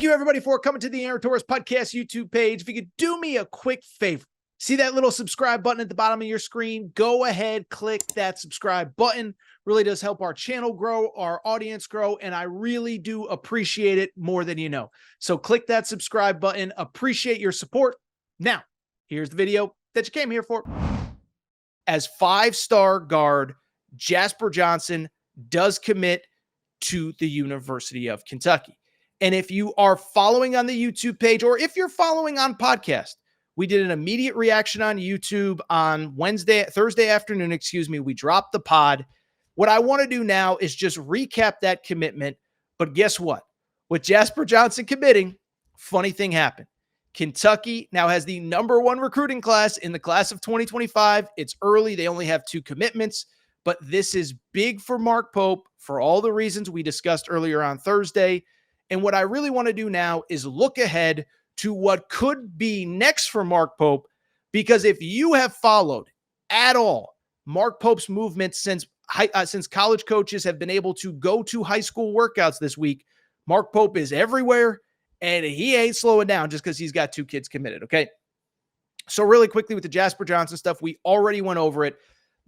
Thank you, everybody, for coming to the Aaron Torres Podcast YouTube page. If you could do me a quick favor, see that little subscribe button at the bottom of your screen? Go ahead, click that subscribe button. Really does help our channel grow, our audience grow, and I really do appreciate it more than you know. So click that subscribe button. Appreciate your support. Now, here's the video that you came here for. As five-star guard, Jasper Johnson does commit to the University of Kentucky. And if you are following on the YouTube page, or if you're following on podcast, we did an immediate reaction on YouTube on Thursday afternoon, we dropped the pod. What I want to do now is just recap that commitment. But guess what? With Jasper Johnson committing, funny thing happened. Kentucky now has the #1 recruiting class in the class of 2025. It's early. They only have 2 commitments, but this is big for Mark Pope for all the reasons we discussed earlier on Thursday. And what I really want to do now is look ahead to what could be next for Mark Pope, because if you have followed at all Mark Pope's movement since college coaches have been able to go to high school workouts this week, Mark Pope is everywhere, and he ain't slowing down just because he's got 2 kids committed, okay? So really quickly with the Jasper Johnson stuff, we already went over it.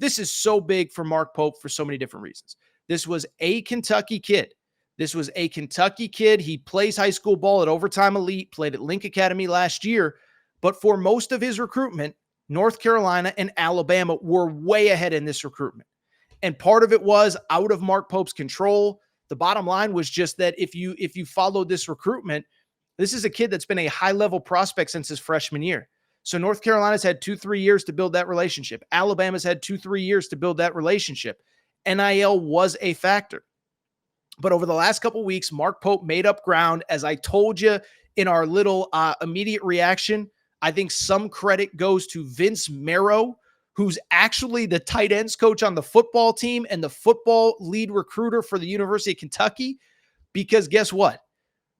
This is so big for Mark Pope for so many different reasons. This was a Kentucky kid. He plays high school ball at Overtime Elite, played at Link Academy last year. But for most of his recruitment, North Carolina and Alabama were way ahead in this recruitment. And part of it was out of Mark Pope's control. The bottom line was just that if you followed this recruitment, this is a kid that's been a high-level prospect since his freshman year. So North Carolina's had 2-3 years to build that relationship. Alabama's had 2-3 years to build that relationship. NIL was a factor. But over the last couple of weeks, Mark Pope made up ground. As I told you in our little immediate reaction, I think some credit goes to Vince Marrow, who's actually the tight ends coach on the football team and the football lead recruiter for the University of Kentucky. Because guess what?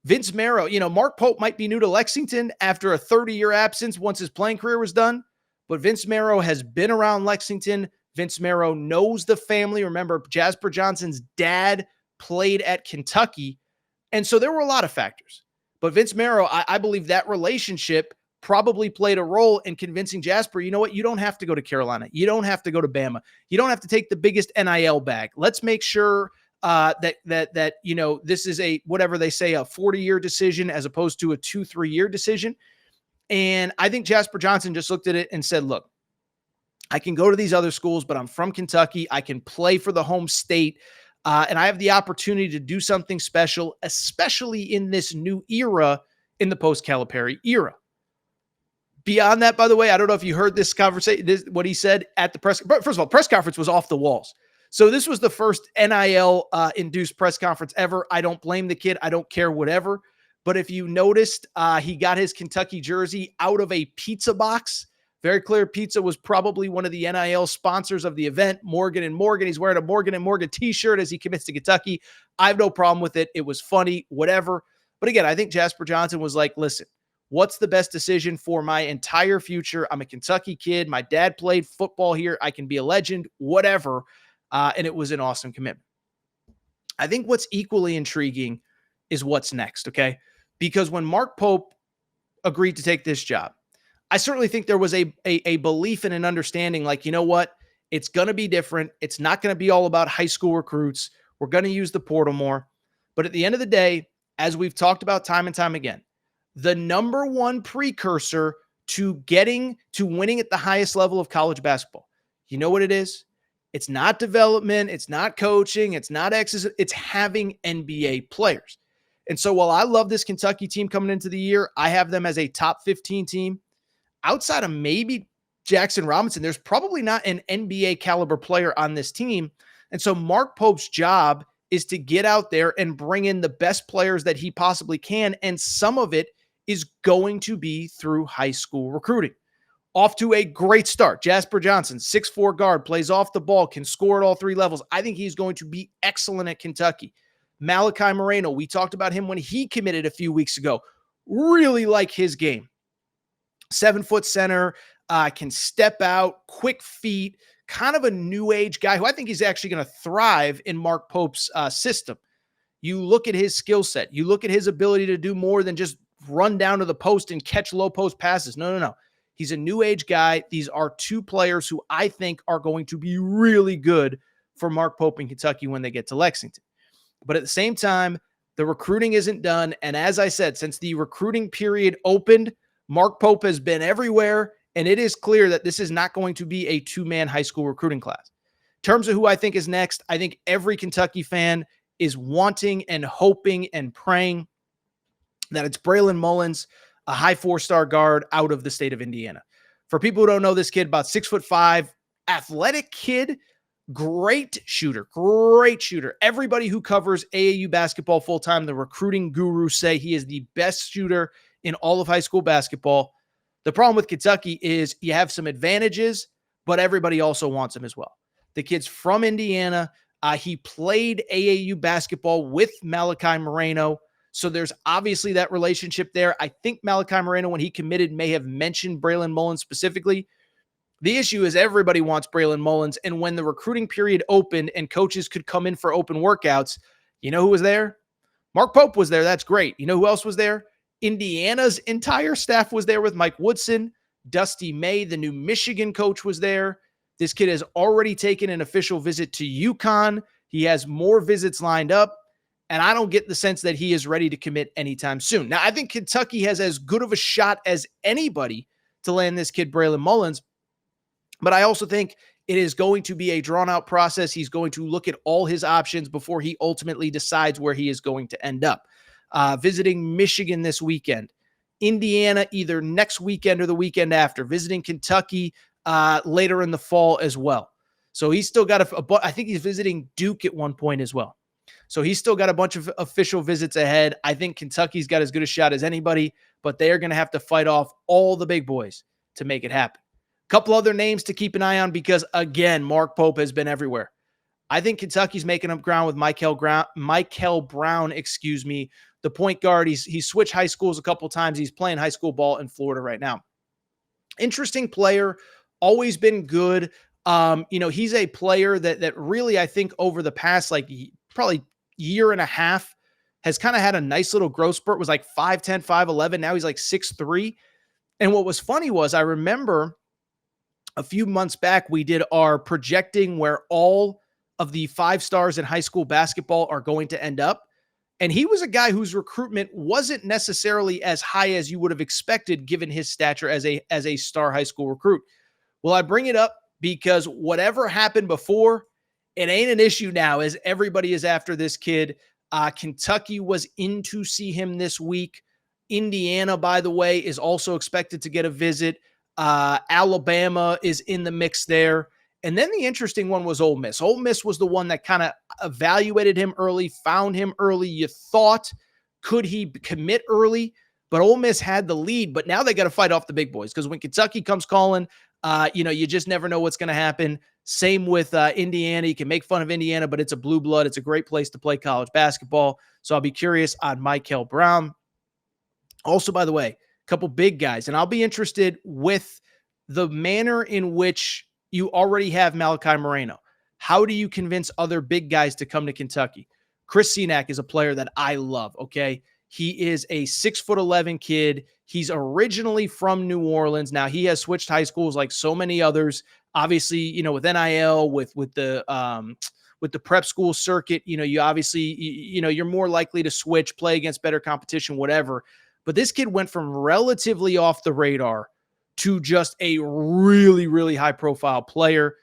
Vince Marrow, Mark Pope might be new to Lexington after a 30-year absence once his playing career was done. But Vince Marrow has been around Lexington. Vince Marrow knows the family. Remember, Jasper Johnson's dad played at Kentucky. And so there were a lot of factors. But Vince Marrow, I believe that relationship probably played a role in convincing Jasper, you know what, you don't have to go to Carolina. You don't have to go to Bama. You don't have to take the biggest NIL bag. Let's make sure that this is a 40-year decision as opposed to a 2-3-year decision. And I think Jasper Johnson just looked at it and said, look, I can go to these other schools, but I'm from Kentucky. I can play for the home state. And I have the opportunity to do something special, especially in this new era, in the post-Calipari era. Beyond that, by the way, I don't know if you heard this conversation, what he said at the press. First of all, press conference was off the walls. So this was the first NIL-induced press conference ever. I don't blame the kid. I don't care, whatever. But if you noticed, he got his Kentucky jersey out of a pizza box. Very Clear Pizza was probably one of the NIL sponsors of the event, Morgan & Morgan. He's wearing a Morgan & Morgan t-shirt as he commits to Kentucky. I have no problem with it. It was funny, whatever. But again, I think Jasper Johnson was like, listen, what's the best decision for my entire future? I'm a Kentucky kid. My dad played football here. I can be a legend, whatever. And it was an awesome commitment. I think what's equally intriguing is what's next, okay? Because when Mark Pope agreed to take this job, I certainly think there was a belief and an understanding like, you know what? It's going to be different. It's not going to be all about high school recruits. We're going to use the portal more. But at the end of the day, as we've talked about time and time again, the #1 precursor to getting to winning at the highest level of college basketball, you know what it is? It's not development. It's not coaching. It's not X's. It's having NBA players. And so while I love this Kentucky team coming into the year, I have them as a top 15 team. Outside of maybe Jackson Robinson, there's probably not an NBA caliber player on this team. And so Mark Pope's job is to get out there and bring in the best players that he possibly can. And some of it is going to be through high school recruiting. Off to a great start. Jasper Johnson, 6'4" guard, plays off the ball, can score at all 3 levels. I think he's going to be excellent at Kentucky. Malachi Moreno, we talked about him when he committed a few weeks ago. Really like his game. 7-foot center, can step out, quick feet, kind of a new age guy who I think he's actually going to thrive in Mark Pope's system. You look at his skill set. You look at his ability to do more than just run down to the post and catch low post passes. No. He's a new age guy. These are two players who I think are going to be really good for Mark Pope in Kentucky when they get to Lexington. But at the same time, the recruiting isn't done. And as I said, since the recruiting period opened, Mark Pope has been everywhere. And it is clear that this is not going to be a two-man high school recruiting class. In terms of who I think is next, I think every Kentucky fan is wanting and hoping and praying that it's Braylon Mullins, a high 4-star guard out of the state of Indiana. For people who don't know this kid, about 6'5", athletic kid, great shooter. Everybody who covers AAU basketball full-time, the recruiting gurus say he is the best shooter in all of high school basketball. The problem with Kentucky is you have some advantages, but everybody also wants him as well. The kid's from Indiana. He played AAU basketball with Malachi Moreno. So there's obviously that relationship there. I think Malachi Moreno, when he committed, may have mentioned Braylon Mullins specifically. The issue is everybody wants Braylon Mullins. And when the recruiting period opened and coaches could come in for open workouts, you know who was there? Mark Pope was there. That's great. You know who else was there? Indiana's entire staff was there with Mike Woodson. Dusty May, the new Michigan coach, was there. This kid has already taken an official visit to UConn. He has more visits lined up. And I don't get the sense that he is ready to commit anytime soon. Now, I think Kentucky has as good of a shot as anybody to land this kid, Braylon Mullins. But I also think it is going to be a drawn-out process. He's going to look at all his options before he ultimately decides where he is going to end up. Visiting Michigan this weekend. Indiana either next weekend or the weekend after. Visiting Kentucky later in the fall as well. So he's still got I think he's visiting Duke at one point as well. So he's still got a bunch of official visits ahead. I think Kentucky's got as good a shot as anybody, but they are going to have to fight off all the big boys to make it happen. A couple other names to keep an eye on because, again, Mark Pope has been everywhere. I think Kentucky's making up ground with Michael Brown, the point guard. He's switched high schools a couple times. He's playing high school ball in Florida right now. Interesting player, always been good. He's a player that really, I think, over the past probably year and a half has kind of had a nice little growth spurt. Was like 5'10", 5'11". Now he's like 6'3". And what was funny was I remember a few months back, we did our projecting where all of the 5 stars in high school basketball are going to end up. And he was a guy whose recruitment wasn't necessarily as high as you would have expected given his stature as a star high school recruit. Well, I bring it up because whatever happened before, it ain't an issue now as everybody is after this kid. Kentucky was in to see him this week. Indiana, by the way, is also expected to get a visit. Alabama is in the mix there. And then the interesting one was Ole Miss. Ole Miss was the one that kind of evaluated him early, found him early. You thought, could he commit early? But Ole Miss had the lead, but now they got to fight off the big boys because when Kentucky comes calling, you just never know what's going to happen. Same with Indiana. You can make fun of Indiana, but it's a blue blood. It's a great place to play college basketball. So I'll be curious on Michael Brown. Also, by the way, a couple big guys, and I'll be interested with the manner in which you already have Malachi Moreno. How do you convince other big guys to come to Kentucky? Chris Senac is a player that I love, okay? He is a 6'11" kid. He's originally from New Orleans. Now he has switched high schools like so many others. Obviously, with NIL, with the prep school circuit, you obviously, you're more likely to switch, play against better competition, whatever. But this kid went from relatively off the radar to just a really, really high profile player.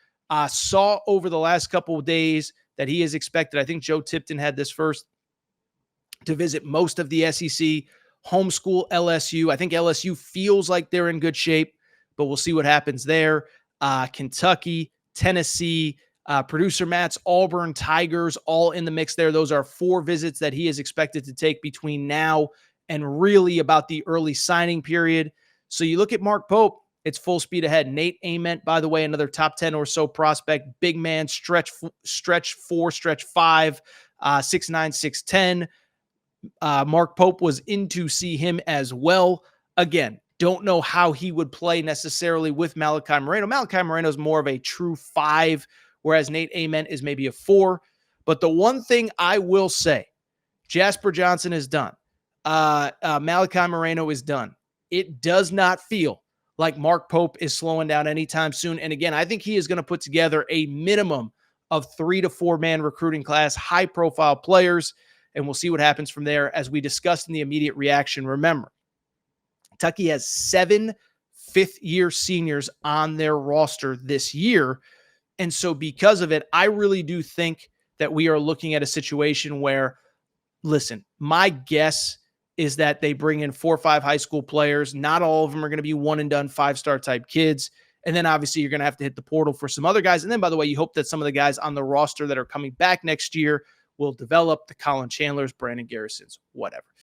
Saw over the last couple of days that he is expected. I think Joe Tipton had this first to visit most of the SEC, homeschool LSU. I think LSU feels like they're in good shape, but we'll see what happens there. Kentucky, Tennessee, producer Matt's Auburn Tigers, all in the mix there. Those are 4 visits that he is expected to take between now and really about the early signing period. So you look at Mark Pope, it's full speed ahead. Nate Ament, by the way, another top 10 or so prospect, big man, stretch 4, stretch 5, 6'9", 6'10". Mark Pope was in to see him as well. Again, don't know how he would play necessarily with Malachi Moreno. Malachi Moreno is more of a true 5, whereas Nate Ament is maybe a 4. But the one thing I will say Jasper Johnson is done. Malachi Moreno is done. It does not feel like Mark Pope is slowing down anytime soon. And again, I think he is going to put together a minimum of 3 to 4 man recruiting class, high profile players, and we'll see what happens from there. As we discussed in the immediate reaction, remember, Kentucky has 7 fifth-year seniors on their roster this year. And so because of it, I really do think that we are looking at a situation where, listen, my guess is that they bring in 4 or 5 high school players. Not all of them are going to be one and done 5-star type kids. And then obviously you're going to have to hit the portal for some other guys. And then, by the way, you hope that some of the guys on the roster that are coming back next year will develop, the Colin Chandlers, Brandon Garrisons, whatever.